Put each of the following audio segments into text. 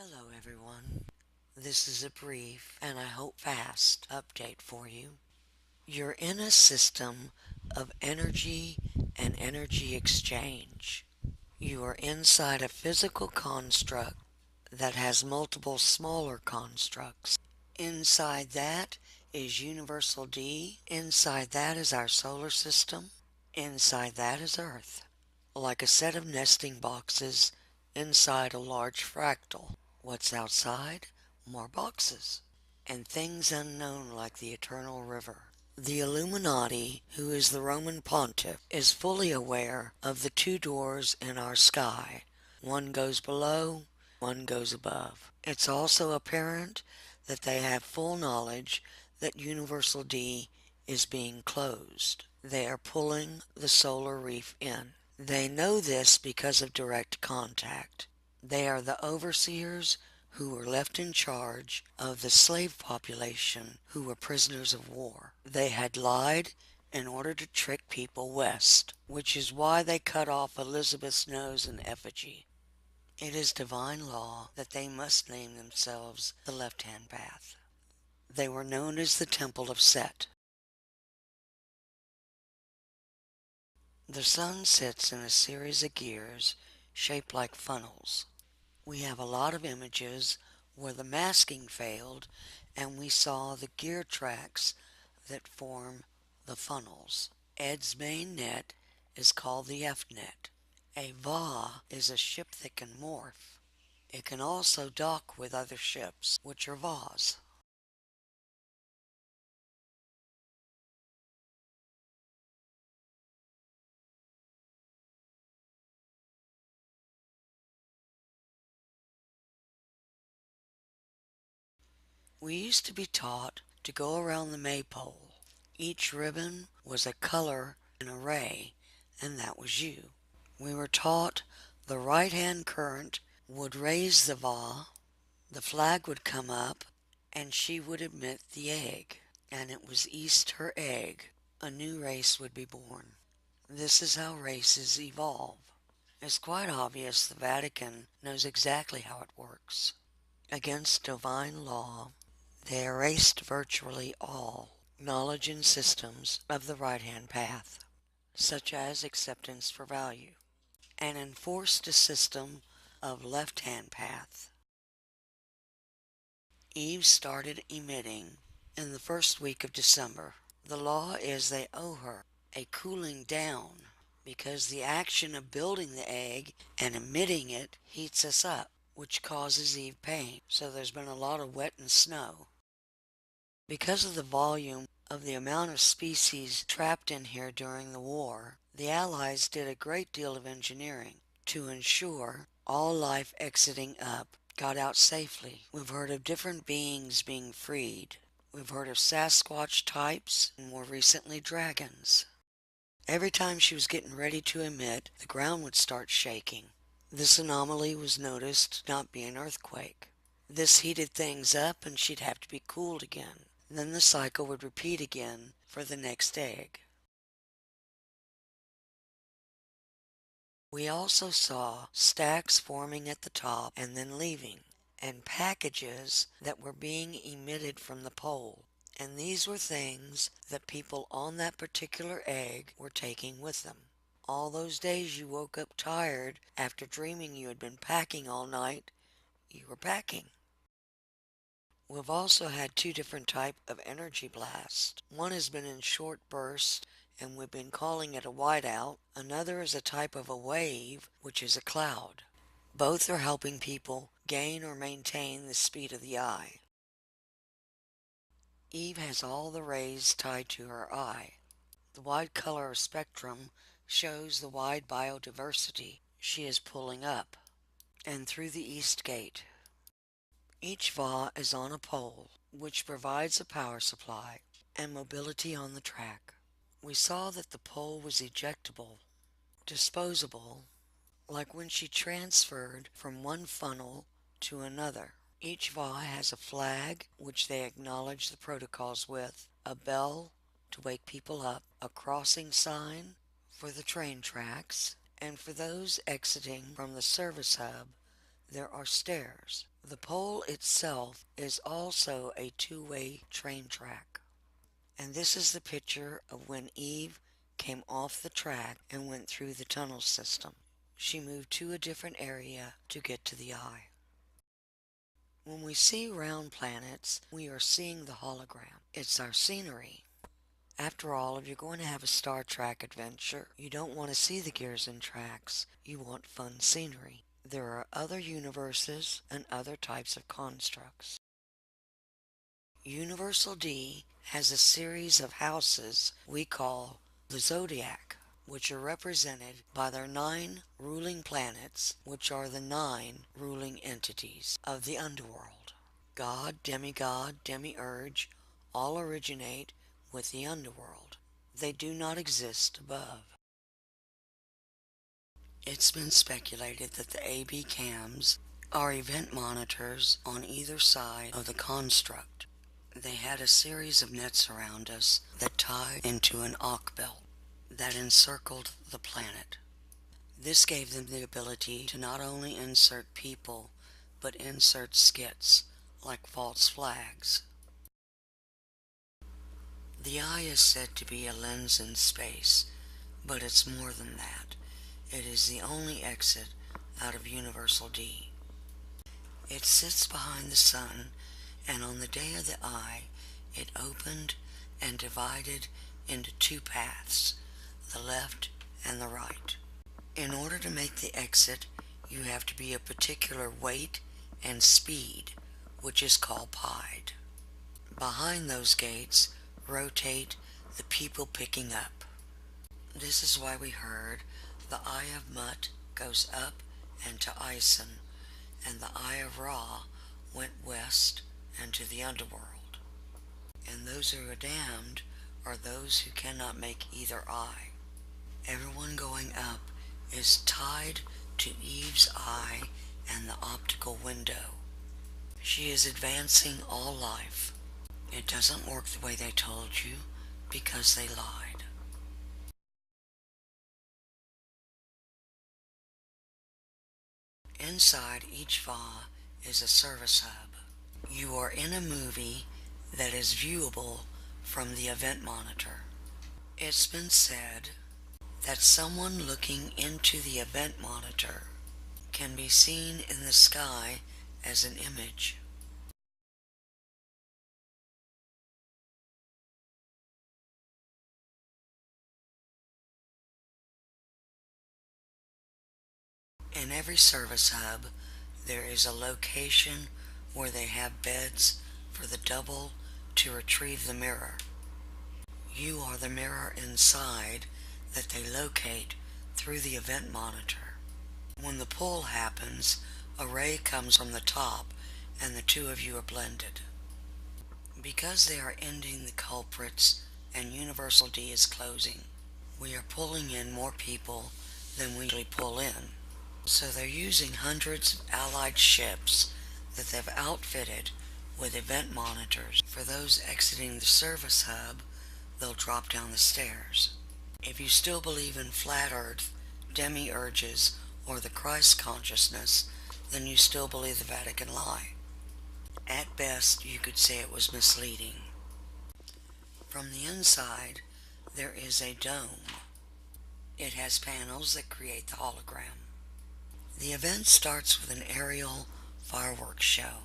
Hello, everyone. This is a brief and I hope fast update for you. You're in a system of energy and energy exchange. You are inside a physical construct that has multiple smaller constructs. Inside that is Universal D. Inside that is our solar system. Inside that is Earth. Like a set of nesting boxes inside a large fractal. What's outside? More boxes. And things unknown like the eternal river. The Illuminati, who is the Roman pontiff, is fully aware of the two doors in our sky. One goes below, one goes above. It's also apparent that they have full knowledge that Universal D is being closed. They are pulling the solar reef in. They know this because of direct contact. They are the overseers who were left in charge of the slave population who were prisoners of war. They had lied in order to trick people west, which is why they cut off Elizabeth's nose in effigy. It is divine law that they must name themselves the left-hand path. They were known as the Temple of Set. The sun sits in a series of gears shaped like funnels. We have a lot of images where the masking failed and we saw the gear tracks that form the funnels. Ed's main net is called the F net. A VA is a ship that can morph. It can also dock with other ships, which are VAs. We used to be taught to go around the maypole. Each ribbon was a color and array, and that was you. We were taught the right-hand current would raise the Va, the flag would come up, and she would emit the egg, and it was east her egg. A new race would be born. This is how races evolve. It's quite obvious the Vatican knows exactly how it works. Against divine law, they erased virtually all knowledge and systems of the right-hand path, such as acceptance for value, and enforced a system of left-hand path. Eve started emitting in the first week of December. The law is they owe her a cooling down because the action of building the egg and emitting it heats us up, which causes Eve pain. So there's been a lot of wet and snow. Because of the volume of the amount of species trapped in here during the war, the Allies did a great deal of engineering to ensure all life exiting up got out safely. We've heard of different beings being freed. We've heard of Sasquatch types and more recently dragons. Every time she was getting ready to emit, the ground would start shaking. This anomaly was noticed to not be an earthquake. This heated things up and she'd have to be cooled again. Then the cycle would repeat again for the next egg. We also saw stacks forming at the top and then leaving, and packages that were being emitted from the pole. And these were things that people on that particular egg were taking with them. All those days you woke up tired after dreaming you had been packing all night, you were packing. We've also had two different types of energy blast. One has been in short bursts and we've been calling it a whiteout. Another is a type of a wave, which is a cloud. Both are helping people gain or maintain the speed of the eye. Eve has all the rays tied to her eye. The wide color spectrum shows the wide biodiversity she is pulling up and through the east gate. Each Va is on a pole, which provides a power supply and mobility on the track. We saw that the pole was ejectable, disposable, like when she transferred from one funnel to another. Each Va has a flag, which they acknowledge the protocols with, a bell to wake people up, a crossing sign for the train tracks, and for those exiting from the service hub, there are stairs. The pole itself is also a two-way train track. And this is the picture of when Eve came off the track and went through the tunnel system. She moved to a different area to get to the eye. When we see round planets, we are seeing the hologram. It's our scenery. After all, if you're going to have a Star Trek adventure, you don't want to see the gears and tracks. You want fun scenery. There are other universes and other types of constructs. Universal D has a series of houses we call the zodiac, which are represented by their 9 ruling planets, which are the 9 ruling entities of the underworld. God, demigod, demiurge all originate with the underworld. They do not exist above. It's been speculated that the AB cams are event monitors on either side of the construct. They had a series of nets around us that tied into an arc belt that encircled the planet. This gave them the ability to not only insert people, but insert skits, like false flags. The eye is said to be a lens in space, but it's more than that. It is the only exit out of Universal D. It sits behind the sun, and on the day of the eye, it opened and divided into 2 paths, the left and the right. In order to make the exit, you have to be a particular weight and speed, which is called pied. Behind those gates rotate the people picking up. This is why we heard the Eye of Mut goes up and to Ison, and the Eye of Ra went west and to the underworld. And those who are damned are those who cannot make either eye. Everyone going up is tied to Eve's eye and the optical window. She is advancing all life. It doesn't work the way they told you because they lied. Inside each VA is a service hub. You are in a movie that is viewable from the event monitor. It's been said that someone looking into the event monitor can be seen in the sky as an image. In every service hub, there is a location where they have beds for the double to retrieve the mirror. You are the mirror inside that they locate through the event monitor. When the pull happens, a ray comes from the top and the 2 of you are blended. Because they are ending the culprits and Universal D is closing, we are pulling in more people than we usually pull in. So they're using hundreds of allied ships that they've outfitted with event monitors. For those exiting the service hub, they'll drop down the stairs. If you still believe in flat earth, demiurges, or the Christ consciousness, then you still believe the Vatican lie. At best, you could say it was misleading. From the inside, there is a dome. It has panels that create the hologram. The event starts with an aerial fireworks show.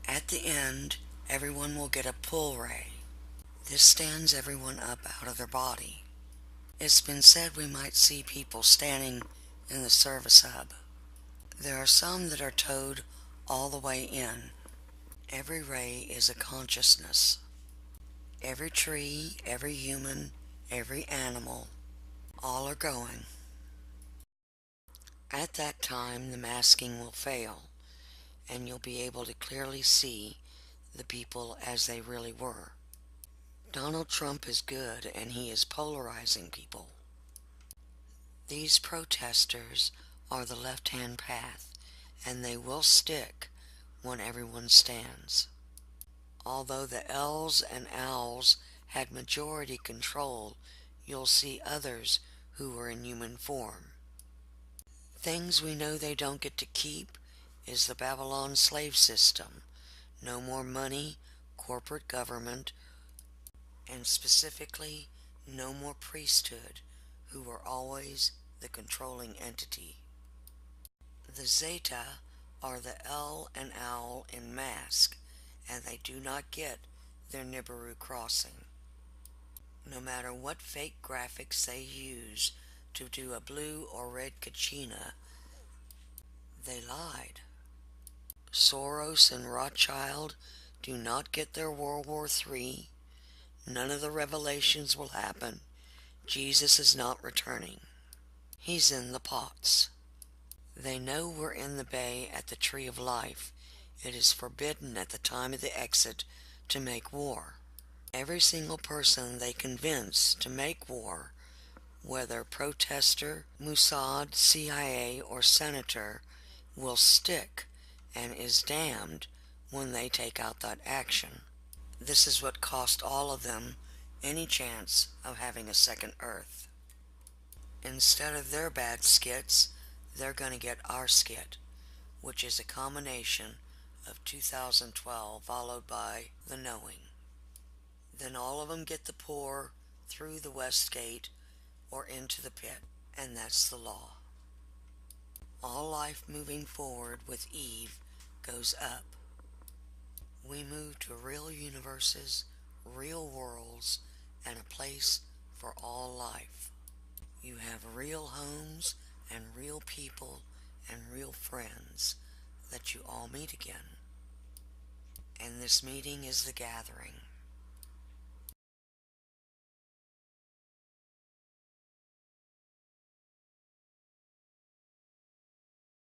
At the end, everyone will get a pull ray. This stands everyone up out of their body. It's been said we might see people standing in the service hub. There are some that are towed all the way in. Every ray is a consciousness. Every tree, every human, every animal, all are going. At that time, the masking will fail, and you'll be able to clearly see the people as they really were. Donald Trump is good, and he is polarizing people. These protesters are the left-hand path, and they will stick when everyone stands. Although the L's and owls had majority control, you'll see others who were in human form. Things we know they don't get to keep is the Babylon slave system. No more money, corporate government, and specifically, no more priesthood, who were always the controlling entity. The Zeta are the L and Owl in mask, and they do not get their Nibiru crossing. No matter what fake graphics they use to do a blue or red Kachina, they lied. Soros and Rothschild do not get their World War III. None of the revelations will happen. Jesus is not returning. He's in the pots. They know we're in the bay at the Tree of Life. It is forbidden at the time of the exit to make war. Every single person they convince to make war, whether protester, Mossad, CIA, or senator, will stick and is damned when they take out that action. This is what cost all of them any chance of having a second Earth. Instead of their bad skits, they're going to get our skit, which is a combination of 2012 followed by The Knowing. Then all of them get the pour through the west gate or into the pit, and that's the law. All life moving forward with Eve goes up. We move to real universes, real worlds, and a place for all life. You have real homes and real people and real friends that you all meet again. And this meeting is the gathering.